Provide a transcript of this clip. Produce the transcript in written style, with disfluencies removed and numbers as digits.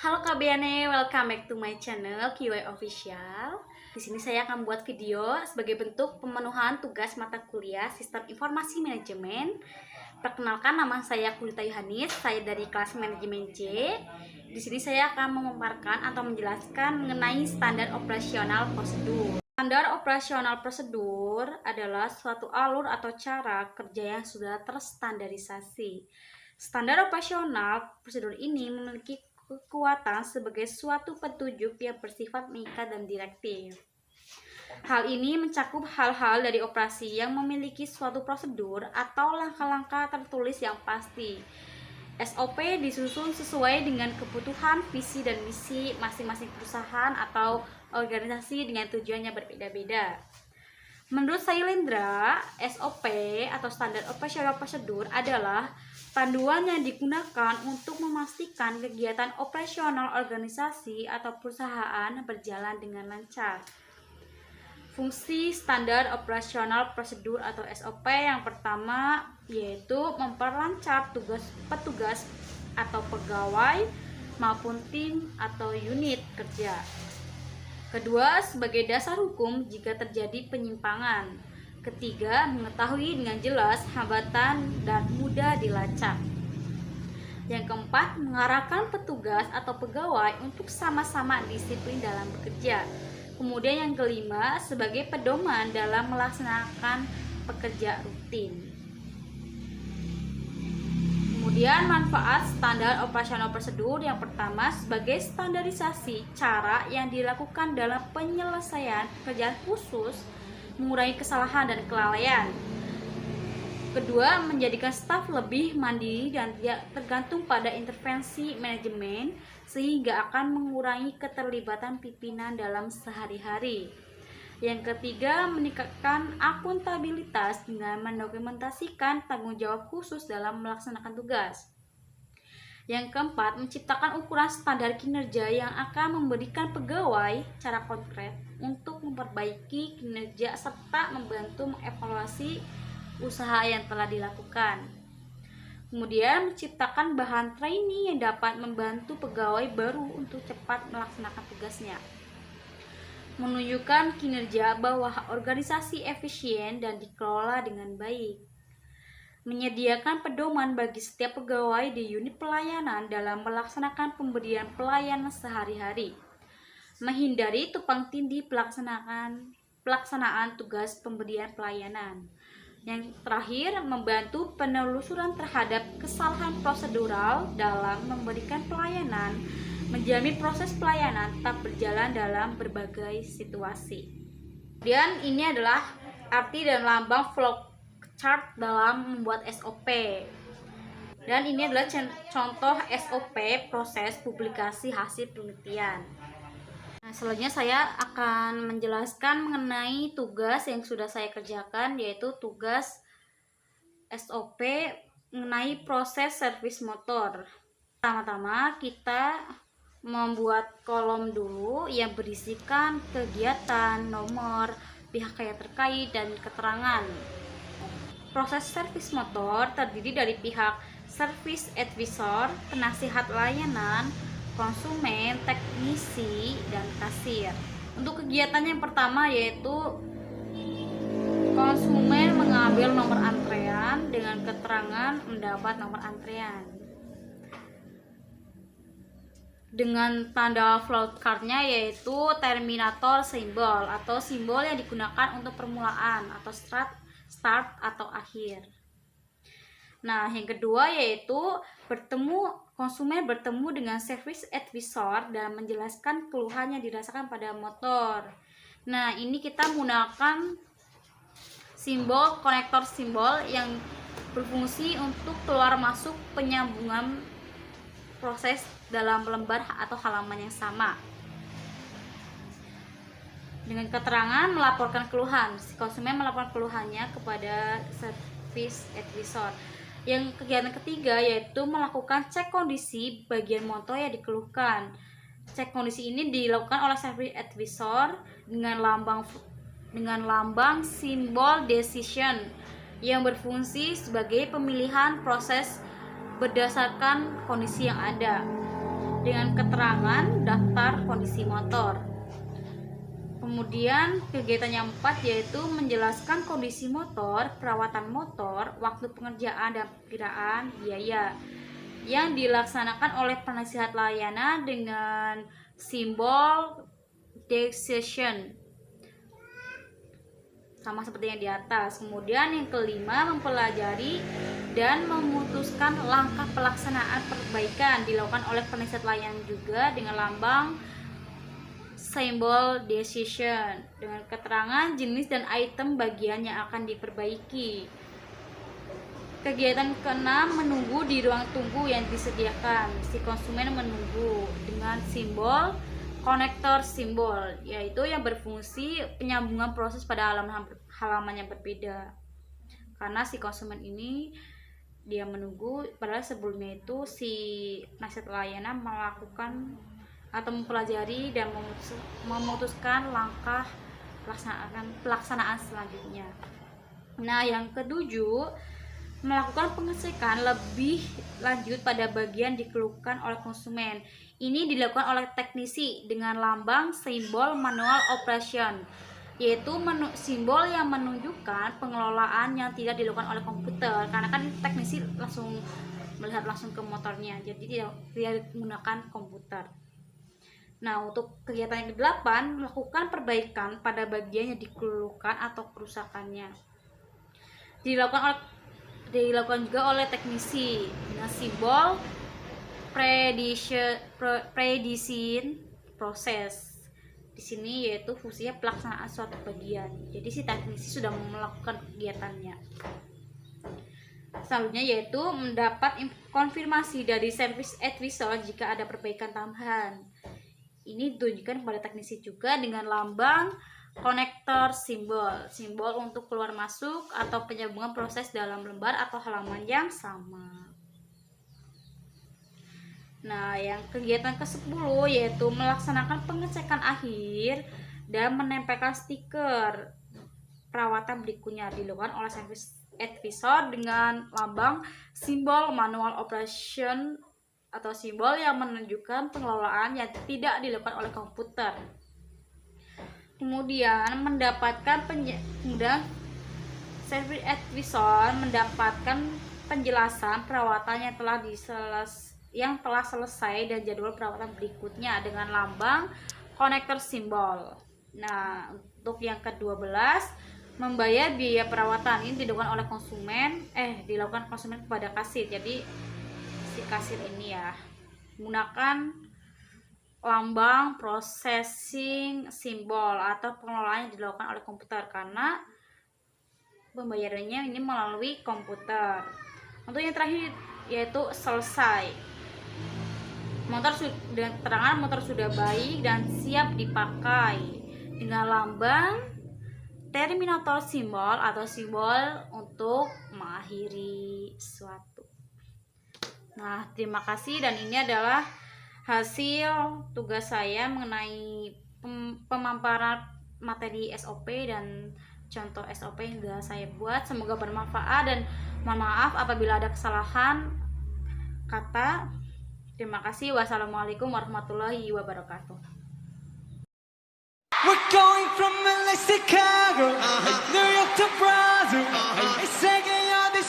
Halo KBN, welcome back to my channel QY Official. Di sini saya akan membuat video sebagai bentuk pemenuhan tugas mata kuliah Sistem Informasi Manajemen. Perkenalkan, nama saya Kulita Yohanis, saya dari kelas Manajemen J. Di sini saya akan memaparkan atau menjelaskan mengenai standar operasional prosedur. Standar operasional prosedur adalah suatu alur atau cara kerja yang sudah terstandarisasi. Standar operasional prosedur ini memiliki kekuatan sebagai suatu petunjuk yang bersifat mengikat dan direktif. Hal ini mencakup hal-hal dari operasi yang memiliki suatu prosedur atau langkah-langkah tertulis yang pasti. SOP disusun sesuai dengan kebutuhan, visi, dan misi masing-masing perusahaan atau organisasi dengan tujuannya berbeda-beda. Menurut Sailendra, SOP atau Standar Operasional Prosedur adalah panduan yang digunakan untuk memastikan kegiatan operasional organisasi atau perusahaan berjalan dengan lancar. Fungsi Standar Operasional Prosedur atau SOP yang pertama yaitu memperlancar tugas petugas atau pegawai maupun tim atau unit kerja. Kedua, sebagai dasar hukum jika terjadi penyimpangan. Ketiga, mengetahui dengan jelas hambatan dan mudah dilacak. Yang keempat, mengarahkan petugas atau pegawai untuk sama-sama disiplin dalam bekerja. Kemudian yang kelima, sebagai pedoman dalam melaksanakan pekerja rutin. Kemudian manfaat standar operasional prosedur yang pertama sebagai standarisasi cara yang dilakukan dalam penyelesaian pekerjaan khusus, mengurangi kesalahan dan kelalaian. Kedua, menjadikan staf lebih mandiri dan tidak tergantung pada intervensi manajemen sehingga akan mengurangi keterlibatan pimpinan dalam sehari-hari. Yang ketiga, meningkatkan akuntabilitas dengan mendokumentasikan tanggung jawab khusus dalam melaksanakan tugas. Yang keempat, menciptakan ukuran standar kinerja yang akan memberikan pegawai cara konkret untuk memperbaiki kinerja serta membantu mengevaluasi usaha yang telah dilakukan. Kemudian, menciptakan bahan training yang dapat membantu pegawai baru untuk cepat melaksanakan tugasnya. Menunjukkan kinerja bahwa organisasi efisien dan dikelola dengan baik. Menyediakan pedoman bagi setiap pegawai di unit pelayanan dalam melaksanakan pemberian pelayanan sehari-hari. Menghindari tumpang tindih pelaksanaan tugas pemberian pelayanan. Yang terakhir, membantu penelusuran terhadap kesalahan prosedural dalam memberikan pelayanan, menjamin proses pelayanan tetap berjalan dalam berbagai situasi. Kemudian ini adalah arti dan lambang flowchart dalam membuat SOP. Dan ini adalah contoh SOP proses publikasi hasil penelitian. Nah, selanjutnya saya akan menjelaskan mengenai tugas yang sudah saya kerjakan, yaitu tugas SOP mengenai proses servis motor. Pertama-tama kita membuat kolom dulu yang berisikan kegiatan, nomor, pihak yang terkait, dan keterangan. Proses servis motor terdiri dari pihak service advisor, penasihat layanan, konsumen, teknisi, dan kasir. Untuk kegiatan yang pertama yaitu konsumen mengambil nomor antrean dengan keterangan mendapat nomor antrean. Dengan tanda flowchartnya yaitu terminator simbol atau simbol yang digunakan untuk permulaan atau start atau akhir. Nah, yang kedua yaitu konsumen bertemu dengan service advisor dan menjelaskan keluhan yang dirasakan pada motor. Nah, ini kita menggunakan simbol konektor simbol yang berfungsi untuk keluar masuk penyambungan proses dalam lembar atau halaman yang sama. Dengan keterangan melaporkan keluhan, si konsumen melaporkan keluhannya kepada service advisor. Yang kegiatan ketiga yaitu melakukan cek kondisi bagian motor yang dikeluhkan. Cek kondisi ini dilakukan oleh service advisor dengan lambang simbol decision yang berfungsi sebagai pemilihan proses berdasarkan kondisi yang ada. dengan keterangan daftar kondisi motor. Kemudian kegiatan yang 4 yaitu menjelaskan kondisi motor, perawatan motor, waktu pengerjaan dan perkiraan biaya yang dilaksanakan oleh penasihat layanan dengan simbol decision sama seperti yang di atas. Kemudian yang kelima, mempelajari dan memutuskan langkah pelaksanaan perbaikan dilakukan oleh penasihat layanan juga dengan lambang simbol decision dengan keterangan jenis dan item bagian yang akan diperbaiki. Kegiatan keenam, menunggu di ruang tunggu yang disediakan. Si konsumen menunggu dengan simbol konektor simbol, yaitu yang berfungsi penyambungan proses pada halaman yang berbeda. Karena si konsumen ini dia menunggu, padahal sebelumnya itu si penasihat layanan melakukan atau mempelajari dan memutuskan langkah pelaksanaan selanjutnya. Nah, yang ketujuh, melakukan pengecekan lebih lanjut pada bagian dikeluhkan oleh konsumen. Ini dilakukan oleh teknisi dengan lambang simbol manual operation, yaitu simbol yang menunjukkan pengelolaan yang tidak dilakukan oleh komputer, karena kan teknisi langsung melihat langsung ke motornya, jadi tidak menggunakan komputer. Nah, untuk kegiatan yang ke-8, melakukan perbaikan pada bagian yang dikeluhkan atau kerusakannya. Dilakukan juga oleh teknisi dengan simbol prediction proses. Di sini yaitu fungsinya pelaksanaan suatu bagian. Jadi si teknisi sudah melakukan kegiatannya. Selanjutnya yaitu mendapat konfirmasi dari service advisor jika ada perbaikan tambahan. Ini ditujukan kepada teknisi juga dengan lambang konektor simbol untuk keluar masuk atau penyambungan proses dalam lembar atau halaman yang sama. Nah, yang kegiatan ke-10 yaitu melaksanakan pengecekan akhir dan menempelkan stiker perawatan berikutnya dilakukan oleh service advisor dengan lambang simbol manual operation atau simbol yang menunjukkan pengelolaan yang tidak dilakukan oleh komputer. Kemudian service advisor mendapatkan penjelasan perawatan yang telah selesai dan jadwal perawatan berikutnya dengan lambang konektor simbol. Nah, untuk yang ke-12, membayar biaya perawatan ini dilakukan konsumen kepada kasir. Jadi si kasir ini ya menggunakan lambang processing simbol atau pengelolaan yang dilakukan oleh komputer, karena pembayarannya ini melalui komputer. Untuk yang terakhir yaitu selesai. Keterangan motor sudah baik dan siap dipakai dengan lambang terminator simbol atau simbol untuk mengakhiri suatu. Nah, terima kasih, dan ini adalah hasil tugas saya mengenai pemaparan materi SOP dan contoh SOP yang sudah saya buat. Semoga bermanfaat dan mohon maaf apabila ada kesalahan kata. Terima kasih. Wassalamualaikum warahmatullahi wabarakatuh. We're going from LA, Chicago, New York to Brazil. It's taking on this